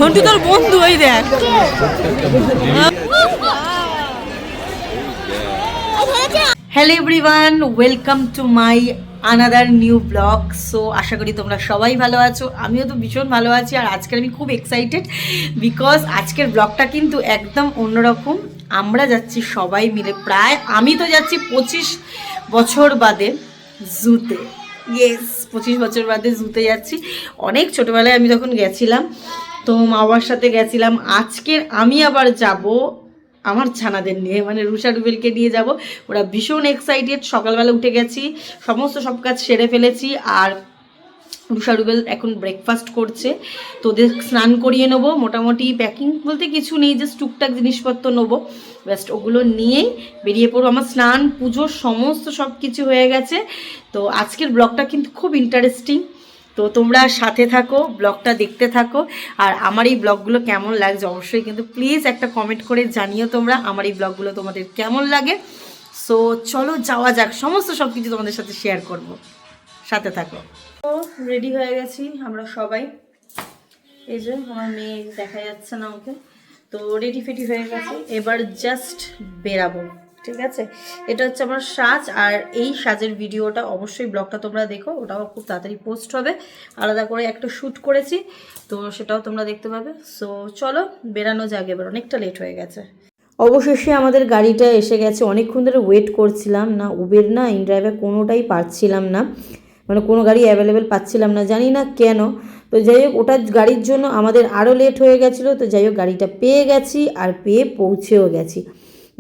ঘন্টু তোর বন্ধু, ওই দেখ। Hello everyone, welcome to my another new blog. So আশা করি তোমরা সবাই ভালো আছো, আমিও তো ভীষণ ভালো আছি। আর আজকে আমি খুব এক্সাইটেড বিকজ আজকের ব্লগটা কিন্তু একদম অন্যরকম। আমরা যাচ্ছি সবাই মিলে, প্রায় আমি তো যাচ্ছি 25 বছর বাদে জুতে। ইয়েস, 25 বছর বাদে জুতে যাচ্ছি। অনেক ছোটোবেলায় আমি যখন গেছিলাম তো মা বাবার সাথে গেছিলাম। আজকের আমি আবার যাব আমার ছানাদের নিয়ে, মানে রুষা রুবেলকে নিয়ে যাব। ওরা ভীষণ এক্সাইটেড। সকালবেলা উঠে গেছি, সমস্ত সব কাজ সেরে ফেলেছি। আর রুষা রুবেল এখন ব্রেকফাস্ট করছে, তো ওদের স্নান করিয়ে নেবো। মোটামুটি প্যাকিং বলতে কিছু নেই, জাস্ট টুকটাক জিনিসপত্র নেবো, জাস্ট ওগুলো নিয়েই বেরিয়ে পড়বো। আমার স্নান পুজো সমস্ত সব কিছু হয়ে গেছে। তো আজকের ব্লগটা কিন্তু খুব ইন্টারেস্টিং, তো তোমরা সাথে থাকো, ব্লগটা দেখতে থাকো। আর আমার এই ব্লগগুলো কেমন লাগছে অবশ্যই কিন্তু প্লিজ একটা কমেন্ট করে জানিও তোমরা আমার এই ব্লগগুলো তোমাদের কেমন লাগে। সো চলো যাওয়া যাক, সমস্ত সব কিছু তোমাদের সাথে শেয়ার করব, সাথে থাকো। তো রেডি হয়ে গেছি আমরা সবাই। এই যে আমার মেয়ে দেখা যাচ্ছে না ওকে, তো রেডি ফেডি হয়ে গেছে, এবার জাস্ট বেরাবো। ঠিক আছে, এটা হচ্ছে আমার সাজ। আর এই সাজের ভিডিওটা অবশ্যই ব্লগটা তোমরা দেখো, ওটাও খুব তাড়াতাড়ি পোস্ট হবে। আলাদা করে একটা শ্যুট করেছি, তো সেটাও তোমরা দেখতে পাবে। সো চলো বেরানো যাক, এবার অনেকটা লেট হয়ে গেছে। অবশেষে আমাদের গাড়িটা এসে গেছে। অনেকক্ষণ ধরে ওয়েট করছিলাম, না উবের না ইনড্রাইভার কোনোটাই পাচ্ছিলাম না, মানে কোনো গাড়ি অ্যাভেলেবেল পাচ্ছিলাম না, জানি না কেন। তো যাই হোক, ওটার গাড়ির জন্য আমাদের আরও লেট হয়ে গেছিলো। তো যাই হোক, গাড়িটা পেয়ে গেছি আর পেয়ে পৌঁছেও গেছি।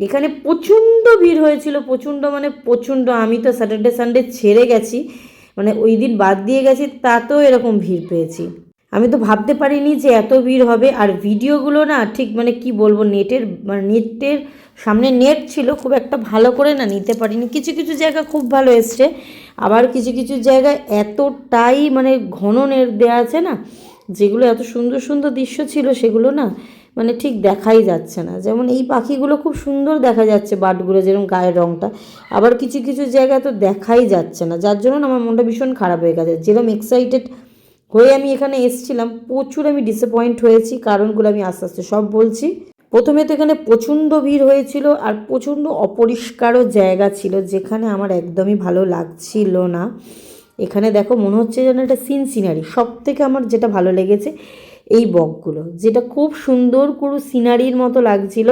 এখানে প্রচণ্ড ভিড় হয়েছিল, প্রচণ্ড মানে প্রচণ্ড। আমি তো স্যাটারডে সানডে ছেড়ে গেছি, মানে ওই দিন বাদ দিয়ে গেছি, তাতেও এরকম ভিড় পেয়েছি। আমি তো ভাবতে পারিনি যে এত ভিড় হবে। আর ভিডিওগুলো না ঠিক মানে কি বলবো, নেটের সামনে নেট ছিল, খুব একটা ভালো করে না নিতে পারিনি। কিছু কিছু জায়গা খুব ভালো এসছে, আবার কিছু কিছু জায়গায় এতটাই মানে ঘন নেট দেওয়া আছে না, যেগুলো এত সুন্দর সুন্দর দৃশ্য ছিল সেগুলো না মানে ঠিক দেখাই যাচ্ছে না। যেমন এই পাখিগুলো খুব সুন্দর দেখা যাচ্ছে, বার্ডগুলো যেরকম গায়ের রঙটা, আবার কিছু কিছু জায়গায় তো দেখাই যাচ্ছে না, যার জন্য আমার মনটা ভীষণ খারাপ হয়ে গেছে। যেরকম এক্সাইটেড হয়ে আমি এখানে এসেছিলাম, প্রচুর আমি ডিসঅ্যাপয়েন্ট হয়েছি। কারণগুলো আমি আস্তে আস্তে সব বলছি। প্রথমে তো এখানে প্রচণ্ড ভিড় হয়েছিল, আর প্রচণ্ড অপরিষ্কারও জায়গা ছিল, যেখানে আমার একদমই ভালো লাগছিল না। এখানে দেখো মনে হচ্ছে যেন এটা সিনারি। সব থেকে আমার যেটা ভালো লেগেছে এই বকগুলো, যেটা খুব সুন্দর পুরো সিনারির মতো লাগছিল,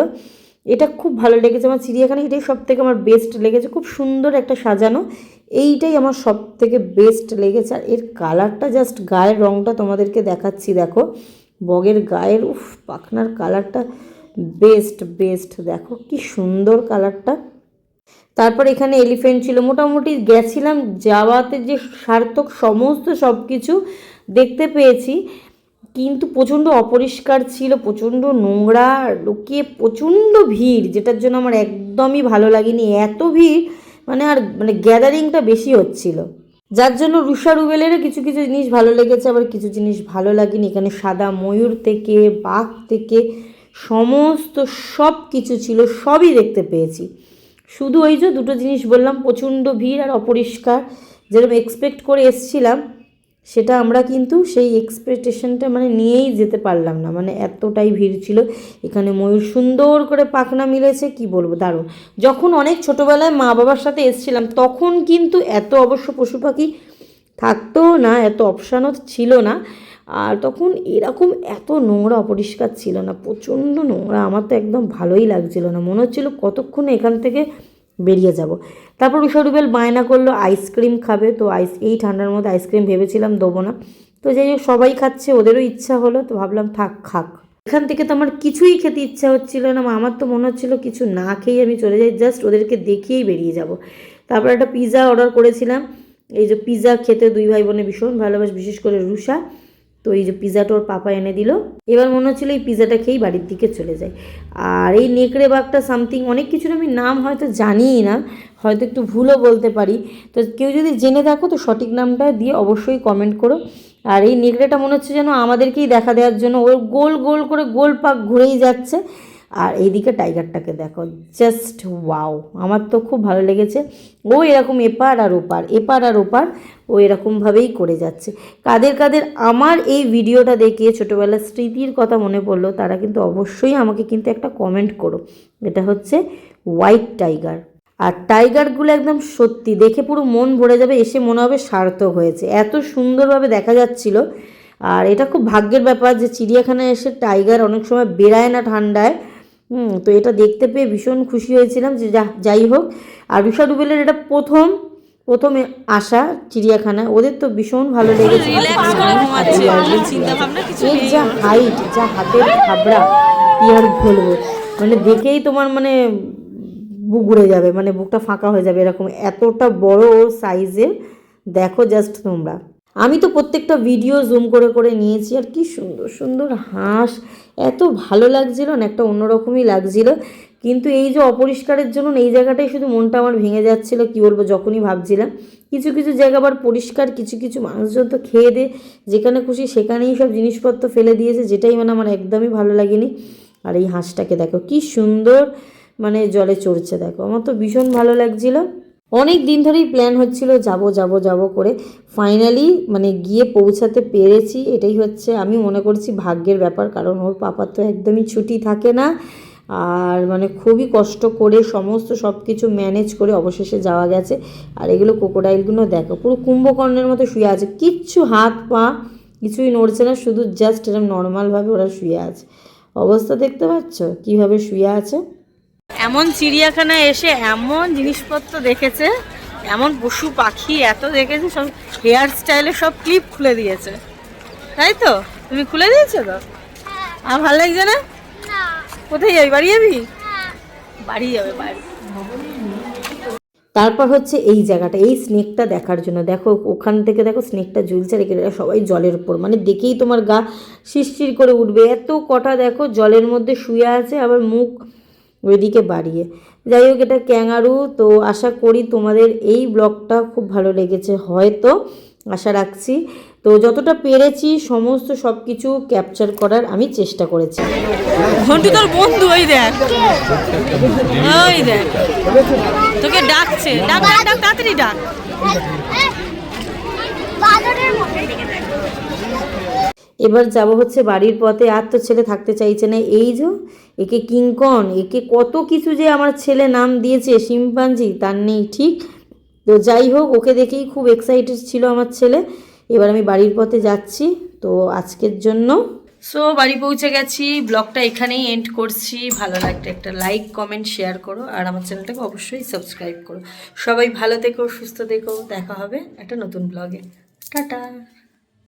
এটা খুব ভালো লেগেছে আমার। চিড়িয়াখানা এটাই সব থেকে আমার বেস্ট লেগেছে, খুব সুন্দর একটা সাজানো, এইটাই আমার সব থেকে বেস্ট লেগেছে। আর এর কালারটা জাস্ট, গায়ের রঙটা তোমাদেরকে দেখাচ্ছি, দেখো বগের গায়ের, উফ পাখনার কালারটা বেস্ট বেস্ট, দেখো কি সুন্দর কালারটা। তারপর এখানে এলিফ্যান্ট ছিল। মোটামুটি গেছিলাম, যাওয়াতে যে সার্থক সমস্ত সব কিছু দেখতে পেয়েছি, কিন্তু প্রচণ্ড অপরিষ্কার ছিল, প্রচণ্ড নোংরা, লোকে প্রচণ্ড ভিড়, যেটার জন্য আমার একদমই ভালো লাগেনি। এত ভিড় মানে, আর মানে গ্যাদারিংটা বেশি হচ্ছিল, যার জন্য রুষা রুবেলেরও কিছু কিছু জিনিস ভালো লেগেছে, আবার কিছু জিনিস ভালো লাগেনি। এখানে সাদা ময়ূর থেকে বাঘ থেকে সমস্ত সব কিছু ছিল, সবই দেখতে পেয়েছি। শুধু ওই যে দুটো জিনিস বললাম, প্রচণ্ড ভিড় আর অপরিষ্কার। যেরকম এক্সপেক্ট করে এসছিলাম, সেটা আমরা কিন্তু সেই এক্সপেকটেশনটা মানে নিয়েই যেতে পারলাম না, মানে এতটাই ভিড় ছিল। এখানে ময়ূর সুন্দর করে পাখনা মিলেছে, কি বলবো, দারুণ। যখন অনেক ছোটোবেলায় মা বাবার সাথে এসছিলাম, তখন কিন্তু এত অবশ্য পশু পাখি থাকতো না, এত অপশানও ছিল না। আর তখন এরকম এত নোংরা অপরিষ্কার ছিল না, প্রচণ্ড নোংরা। আমার তো একদম ভালোই লাগছিল না, মনে হচ্ছিল কতক্ষণে এখান থেকে বেরিয়ে যাব। তারপর রুষা রুবেল বায়না করলো আইসক্রিম খাবে, তো এই ঠান্ডার মধ্যে আইসক্রিম ভেবেছিলাম দেবো না, তো যাই হোক সবাই খাচ্ছে, ওদেরও ইচ্ছা হলো, তো ভাবলাম থাক খাক। এখান থেকে তো আমার কিছুই খেতে ইচ্ছা হচ্ছিল না, আমার তো মনে হচ্ছিলো কিছু না খেয়েই আমি চলে যাই, জাস্ট ওদেরকে দেখিয়েই বেরিয়ে যাব। তারপর একটা পিৎজা অর্ডার করেছিলাম। এই যে পিৎজা খেতে দুই ভাই বোনে ভীষণ ভালোবাসে, বিশেষ করে রুষা। তো এই যে পিৎজাটা ওর পাপা এনে দিল, এবার মনে হচ্ছিলো এই পিৎজাটা খেয়েই বাড়ির দিকে চলে যায়। আর এই নেকড়ে বাঘটা সামথিং অনেক কিছুর আমি নাম হয়তো জানিই না, হয়তো একটু ভুলও বলতে পারি, তো কেউ যদি জেনে থাকো তো সঠিক নামটা দিয়ে অবশ্যই কমেন্ট করো। আর এই নেকড়েটা মনে হচ্ছে যেন আমাদেরকেই দেখা দেওয়ার জন্য ওর গোল গোল করে গোল পাক ঘুরেই যাচ্ছে। আর এইদিকে টাইগারটাকে দেখো, জাস্ট ওয়াও, আমার তো খুব ভালো লেগেছে। ও এরকম এপার আর ওপার ও এরকমভাবেই করে যাচ্ছে। কাদের কাদের আমার এই ভিডিওটা দেখে ছোটোবেলার স্মৃতির কথা মনে পড়লো তারা কিন্তু অবশ্যই আমাকে কিন্তু একটা কমেন্ট করো। এটা হচ্ছে হোয়াইট টাইগার। আর টাইগারগুলো একদম সত্যি দেখে পুরো মন ভরে যাবে, এসে মনে হবে সার্থক হয়েছে, এত সুন্দরভাবে দেখা যাচ্ছিল। আর এটা খুব ভাগ্যের ব্যাপার যে চিড়িয়াখানায় এসে টাইগার অনেক সময় বেরায় না ঠান্ডায়। তো এটা দেখতে পেয়ে ভীষণ খুশি হয়েছিলাম যে যাই হোক। আর ঊষা ডুবেলের এটা প্রথমে আসা চিড়িয়াখানা, ওদের তো ভীষণ ভালো লেগেছে। এর যা হাইট, যা হাতের থাবড়া, কি আর বলবো, মানে দেখেই তোমার মানে বুক ঘুরে যাবে, মানে বুকটা ফাঁকা হয়ে যাবে, এরকম এতটা বড় সাইজের। দেখো জাস্ট তোমরা, আমি তো প্রত্যেকটা ভিডিও জুম করে করে নিয়েছি। আর কি সুন্দর সুন্দর হাঁস, এত ভালো লাগছিল না, একটা অন্যরকমই লাগছিল। কিন্তু এই যে অপরিষ্কারের জন্য এই জায়গাটাই শুধু মনটা আমার ভেঙে যাচ্ছিলো, কি বলবো, যখনই ভাবছিলাম। কিছু কিছু জায়গা আবার পরিষ্কার, কিছু কিছু মানুষজন তো খেয়ে দে যেখানে খুশি সেখানেই সব জিনিসপত্র ফেলে দিয়েছে, যেটাই মানে আমার একদমই ভালো লাগেনি। আর এই হাঁসটাকে দেখো কি সুন্দর মানে জলে চড়ছে, দেখো আমার তো ভীষণ ভালো লাগছিল। অনেক দিন ধরেই প্ল্যান হচ্ছিল যাব যাব যাব করে, ফাইনালি মানে গিয়ে পৌঁছাতে পেরেছি। এটাই হচ্ছে আমি মনে করছি ভাগ্যের ব্যাপার, কারণ ওর পাপার তো একদমই ছুটি থাকে না। আর মানে খুবই কষ্ট করে সমস্ত সব কিছু ম্যানেজ করে অবশেষে যাওয়া গেছে। আর এগুলো ক্রোকোডাইলগুলো দেখো পুরো কুম্ভকর্ণের মতো শুয়ে আছে, কিচ্ছু হাত পা কিছুই নড়ছে না, শুধু জাস্ট এরকম নর্মালভাবে ওরা শুয়ে আছে। অবস্থা দেখতে পাচ্ছ কীভাবে শুয়ে আছে। এমন চিড়িয়াখানায় এসে এমন জিনিসপত্র দেখেছে, এমন পশু পাখি এত দেখেছে, সব হেয়ার স্টাইলে সব ক্লিপ খুলে দিয়েছে, তাই তো? তুমি খুলে দিয়েছো তো? আর ভালো লাগছে না? কোথায় যাবি? বাড়ি যাবি? বাড়ি যাবে বাড়ি। তারপর হচ্ছে এই জায়গাটা, এই স্নেকটা দেখার জন্য, দেখো ওখান থেকে দেখো স্নেকটা ঝুলছে, রেখে সবাই জলের উপর, মানে দেখেই তোমার গা শিরশির করে উঠবে। এত কটা দেখো জলের মধ্যে শুয়ে আছে, আবার মুখ ওইদিকে বাড়িয়ে। যাই হোক, এটা ক্যাঙ্গারু। তো আশা করি তোমাদের এই ব্লগটা খুব ভালো লেগেছে হয়তো, আশা রাখছি। তো যতটা পেরেছি সমস্ত সব কিছু ক্যাপচার করার আমি চেষ্টা করেছি। ঘন্টু তোর বন্ধু, ওই দেখ ওই দেখ তোকে ডাকছে, ডাক ডাক ডাক, তাড়াতাড়ি ডাক। এবার যাব হচ্ছে বাড়ির পথে। আর তো ছেলে থাকতে চাইছে না, এই যে একে কিংকন, একে কত কিছু যে আমার ছেলে নাম দিয়েছে, শিম্পাঞ্জি তার নেই ঠিক। তো যাই হোক, ওকে দেখেই খুব এক্সাইটেড ছিল আমার ছেলে। এবার আমি বাড়ির পথে যাচ্ছি তো আজকের জন্য। সো বাড়ি পৌঁছে গেছি, ব্লগটা এখানেই এন্ড করছি। ভালো লাগলে একটা লাইক কমেন্ট শেয়ার করো, আর আমার চ্যানেলটাকে অবশ্যই সাবস্ক্রাইব করো। সবাই ভালো থেকো, সুস্থ থেকো, দেখা হবে একটা নতুন ব্লগে। টাটা।